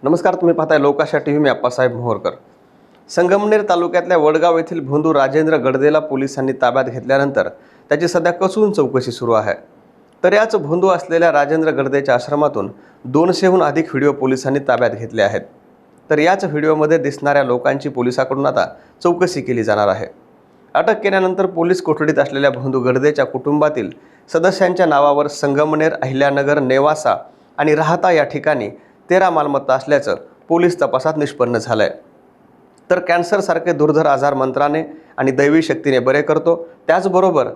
नमस्कार, तुम्ही पाहताय लोकाशा टीव्ही. मी अप्पासाहेब मोहोरकर. संगमनेर तालुक्यातल्या वडगाव येथील भोंदू राजेंद्र गडदेला पोलिसांनी ताब्यात घेतल्यानंतर त्याची सध्या कसून चौकशी सुरू आहे. तर याच भोंदू असलेल्या राजेंद्र गडदेच्या आश्रमातून 200हून अधिक व्हिडिओ पोलिसांनी ताब्यात घेतले आहेत. तर याच व्हिडिओमध्ये दिसणाऱ्या लोकांची पोलिसांकडून आता चौकशी केली जाणार आहे. अटक केल्यानंतर पोलीस कोठडीत असलेल्या भोंदू गडदेच्या कुटुंबातील सदस्यांच्या नावावर संगमनेर, अहिल्यानगर, नेवासा आणि राहता या ठिकाणी 13 मालमत्ता असल्याचं पोलीस तपासात निष्पन्न झालंय. तर कॅन्सरसारखे दुर्धर आजार मंत्राने आणि दैवी शक्तीने बरे करतो, त्याचबरोबर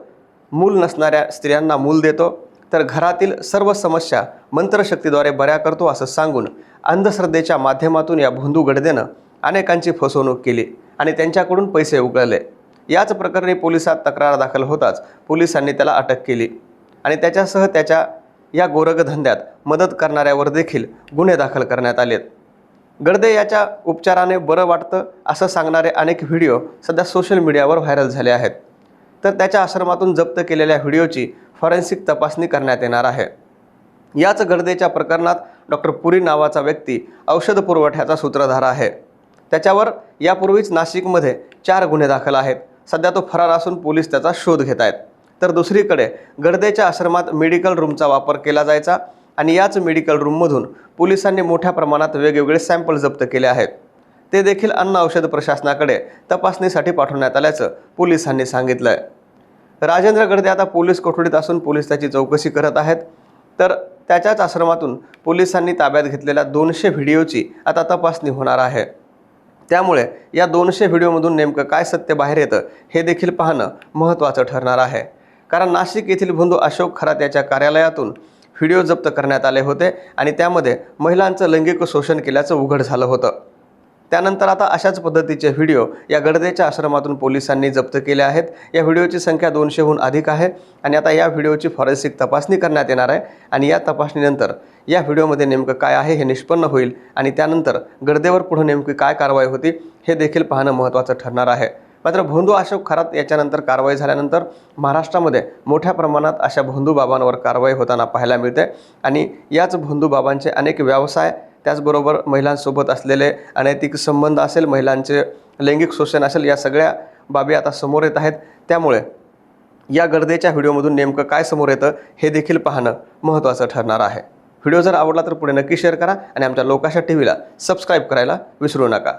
मूल नसणाऱ्या स्त्रियांना मूल देतो, तर घरातील सर्व समस्या मंत्रशक्तीद्वारे बऱ्या करतो असं सांगून अंधश्रद्धेच्या माध्यमातून या भोंदू गडदेनं अनेकांची फसवणूक केली आणि त्यांच्याकडून पैसे उकळले. याच प्रकरणी पोलिसात तक्रार दाखल होताच पोलिसांनी त्याला अटक केली आणि त्याच्यासह त्याच्या या गोरगधंद्यात मदत करणाऱ्यावर देखील गुन्हे दाखल करण्यात आलेत. गडदे याच्या उपचाराने बरं वाटतं असं सांगणारे अनेक व्हिडिओ सध्या सोशल मीडियावर व्हायरल झाले आहेत. तर त्याच्या आश्रमातून जप्त केलेल्या व्हिडिओची फॉरेन्सिक तपासणी करण्यात येणार आहे. याच गडदेच्या प्रकरणात डॉक्टर पुरी नावाचा व्यक्ती औषध पुरवठ्याचा सूत्रधार आहे. त्याच्यावर यापूर्वीच नाशिकमध्ये 4 गुन्हे दाखल आहेत. सध्या तो फरार असून पोलीस त्याचा शोध घेत आहेत. तर दुसरीकडे गडदेच्या आश्रमात मेडिकल रूमचा वापर केला जायचा आणि याच मेडिकल रूममधून पोलिसांनी मोठ्या प्रमाणात वेगवेगळे सॅम्पल जप्त केले आहेत. ते देखील अन्न औषध प्रशासनाकडे तपासणीसाठी पाठवण्यात आल्याचं पोलिसांनी सांगितलं आहे. राजेंद्र गडदे आता पोलीस कोठडीत असून पोलीस त्याची चौकशी करत आहेत. तर त्याच्याच आश्रमातून पोलिसांनी ताब्यात घेतलेल्या 200 व्हिडिओची आता तपासणी होणार आहे. त्यामुळे या 200 व्हिडिओमधून नेमकं काय सत्य बाहेर येतं हे देखील पाहणं महत्त्वाचं ठरणार आहे. कारण नाशिक येथील भोंदू अशोक खरात याच्या कार्यालयातून व्हिडिओ जप्त करण्यात आले होते आणि त्यामध्ये महिलांचं लैंगिक शोषण केल्याचं उघड झालं होतं. त्यानंतर आता अशाच पद्धतीचे व्हिडिओ या गडदेच्या आश्रमातून पोलिसांनी जप्त केले आहेत. या व्हिडिओची संख्या 200हून अधिक आहे आणि आता या व्हिडिओची फॉरेन्सिक तपासणी करण्यात येणार आहे आणि या तपासणीनंतर या व्हिडिओमध्ये नेमकं काय आहे हे निष्पन्न होईल आणि त्यानंतर गडदेवर पुढे नेमकी काय कारवाई होती हे देखील पाहणं महत्त्वाचं ठरणार आहे. मात्र भोंदू अशोक खरात याच्यानंतर कारवाई झाल्यानंतर महाराष्ट्रामध्ये मोठ्या प्रमाणात अशा भोंदू बाबांवर कारवाई होताना पाहायला मिळते आणि याच भोंदू बाबांचे अनेक व्यवसाय, त्याचबरोबर महिलांसोबत असलेले अनैतिक संबंध असेल, महिलांचे लैंगिक शोषण असेल, या सगळ्या बाबी आता समोर येत आहेत. त्यामुळे या गडदेच्या व्हिडिओमधून नेमकं काय समोर येतं हे देखील पाहणं महत्त्वाचं ठरणार आहे. व्हिडिओ जर आवडला तर पुढे नक्की शेअर करा आणि आमच्या लोकाशा टीव्हीला सबस्क्राईब करायला विसरू नका.